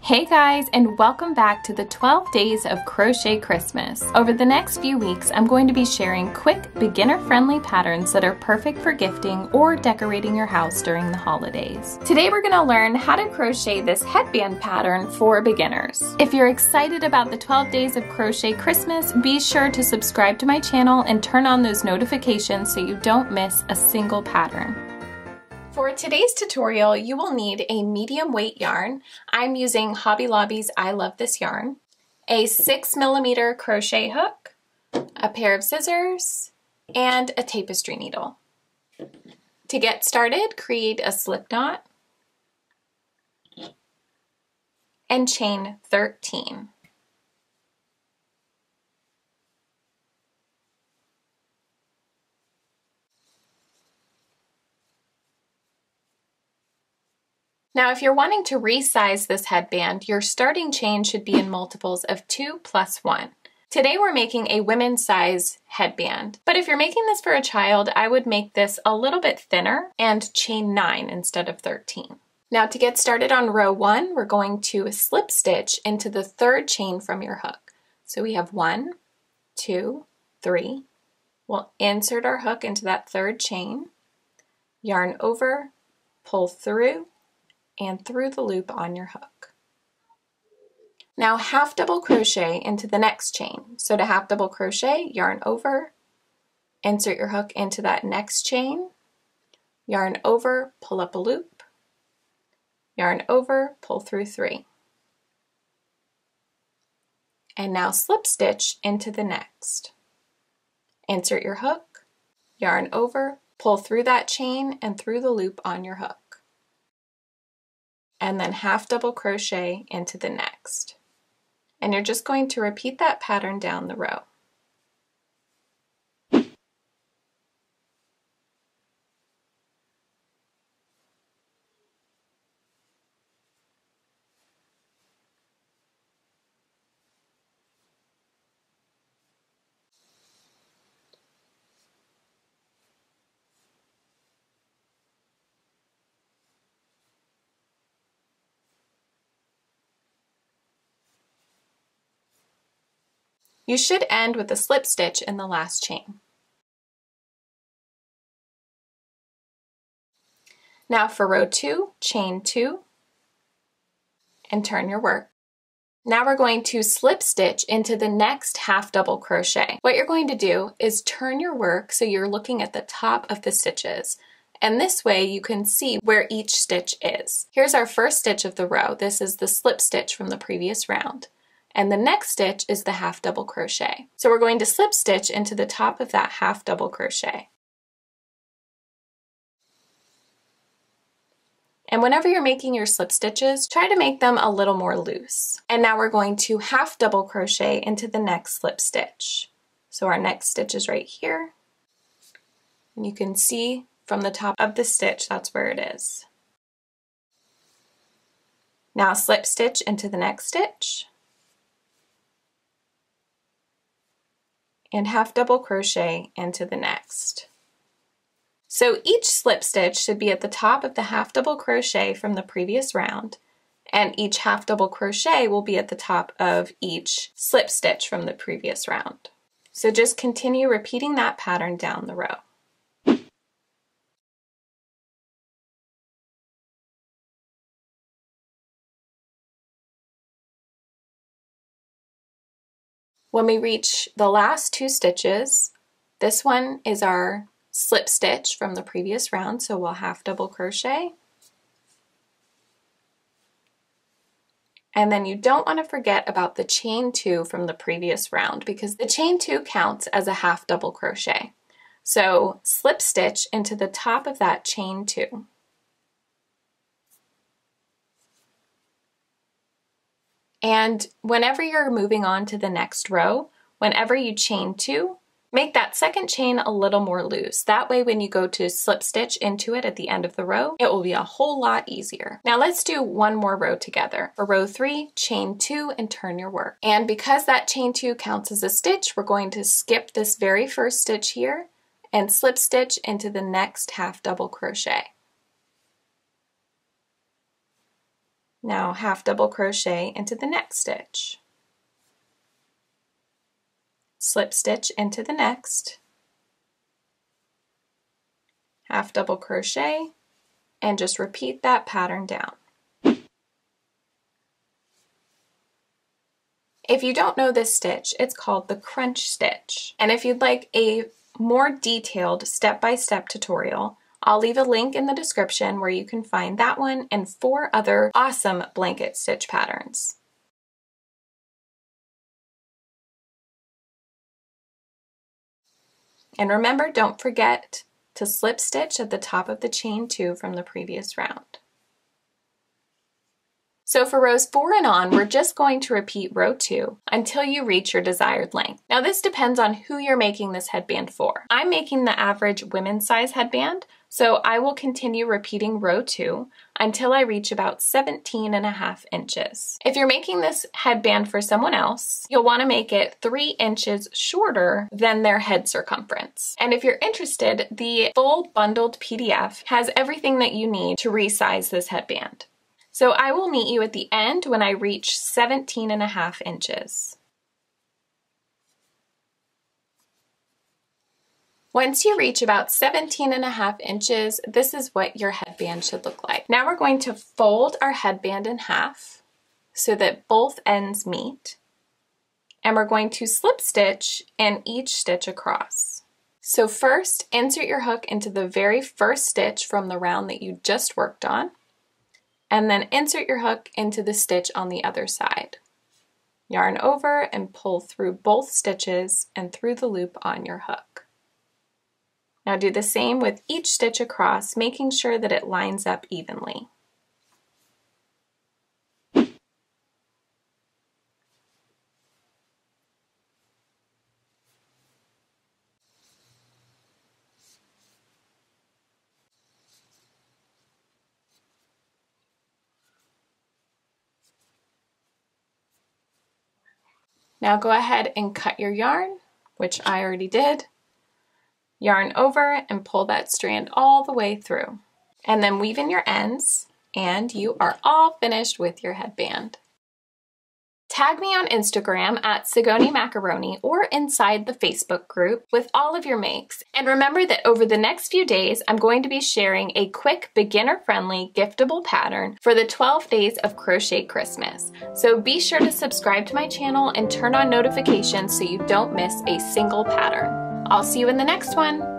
Hey guys, and welcome back to the 12 Days of Crochet Christmas. Over the next few weeks, I'm going to be sharing quick, beginner-friendly patterns that are perfect for gifting or decorating your house during the holidays. Today we're going to learn how to crochet this headband pattern for beginners. If you're excited about the 12 Days of Crochet Christmas, be sure to subscribe to my channel and turn on those notifications so you don't miss a single pattern. For today's tutorial, you will need a medium weight yarn. I'm using Hobby Lobby's I Love This Yarn, a 6mm crochet hook, a pair of scissors, and a tapestry needle. To get started, create a slip knot and chain 13. Now, if you're wanting to resize this headband, your starting chain should be in multiples of 2 plus 1. Today we're making a women's size headband, but if you're making this for a child, I would make this a little bit thinner and chain 9 instead of 13. Now to get started on row 1, we're going to slip stitch into the third chain from your hook. So we have 1, 2, 3. We'll insert our hook into that third chain, yarn over, pull through, and through the loop on your hook. Now half double crochet into the next chain. So to half double crochet, yarn over, insert your hook into that next chain, yarn over, pull up a loop, yarn over, pull through 3. And now slip stitch into the next. Insert your hook, yarn over, pull through that chain and through the loop on your hook. And then half double crochet into the next. And you're just going to repeat that pattern down the row. You should end with a slip stitch in the last chain. Now for row 2, chain 2 and turn your work. Now we're going to slip stitch into the next half double crochet. What you're going to do is turn your work so you're looking at the top of the stitches. And this way you can see where each stitch is. Here's our first stitch of the row. This is the slip stitch from the previous round. And the next stitch is the half double crochet. So we're going to slip stitch into the top of that half double crochet. And whenever you're making your slip stitches, try to make them a little more loose. And now we're going to half double crochet into the next slip stitch. So our next stitch is right here. And you can see from the top of the stitch, that's where it is. Now slip stitch into the next stitch. And half double crochet into the next. So each slip stitch should be at the top of the half double crochet from the previous round, and each half double crochet will be at the top of each slip stitch from the previous round. So just continue repeating that pattern down the row. When we reach the last 2 stitches, this one is our slip stitch from the previous round, so we'll half double crochet. And then you don't want to forget about the chain 2 from the previous round because the chain 2 counts as a half double crochet. So slip stitch into the top of that chain 2. And whenever you're moving on to the next row, whenever you chain 2, make that second chain a little more loose. That way when you go to slip stitch into it at the end of the row, it will be a whole lot easier. Now let's do one more row together. For row 3, chain 2 and turn your work. And because that chain 2 counts as a stitch, we're going to skip this very first stitch here and slip stitch into the next half double crochet. Now half double crochet into the next stitch. Slip stitch into the next. Half double crochet, and just repeat that pattern down. If you don't know this stitch, it's called the crunch stitch. And if you'd like a more detailed step-by-step tutorial, I'll leave a link in the description where you can find that one and 4 other awesome blanket stitch patterns. And remember, don't forget to slip stitch at the top of the chain 2 from the previous round. So for rows 4 and on, we're just going to repeat row 2 until you reach your desired length. Now this depends on who you're making this headband for. I'm making the average women's size headband, so I will continue repeating row 2 until I reach about 17.5 inches. If you're making this headband for someone else, you'll want to make it 3 inches shorter than their head circumference. And if you're interested, the full bundled PDF has everything that you need to resize this headband. So I will meet you at the end when I reach 17.5 inches. Once you reach about 17.5 inches, this is what your headband should look like. Now we're going to fold our headband in half so that both ends meet. And we're going to slip stitch in each stitch across. So first, insert your hook into the very first stitch from the round that you just worked on. And then insert your hook into the stitch on the other side. Yarn over and pull through both stitches and through the loop on your hook. Now do the same with each stitch across, making sure that it lines up evenly. Now go ahead and cut your yarn, which I already did. Yarn over and pull that strand all the way through. And then weave in your ends, and you are all finished with your headband. Tag me on Instagram at Sigoni Macaroni or inside the Facebook group with all of your makes. And remember that over the next few days, I'm going to be sharing a quick beginner-friendly giftable pattern for the 12 Days of Crochet Christmas. So be sure to subscribe to my channel and turn on notifications so you don't miss a single pattern. I'll see you in the next one.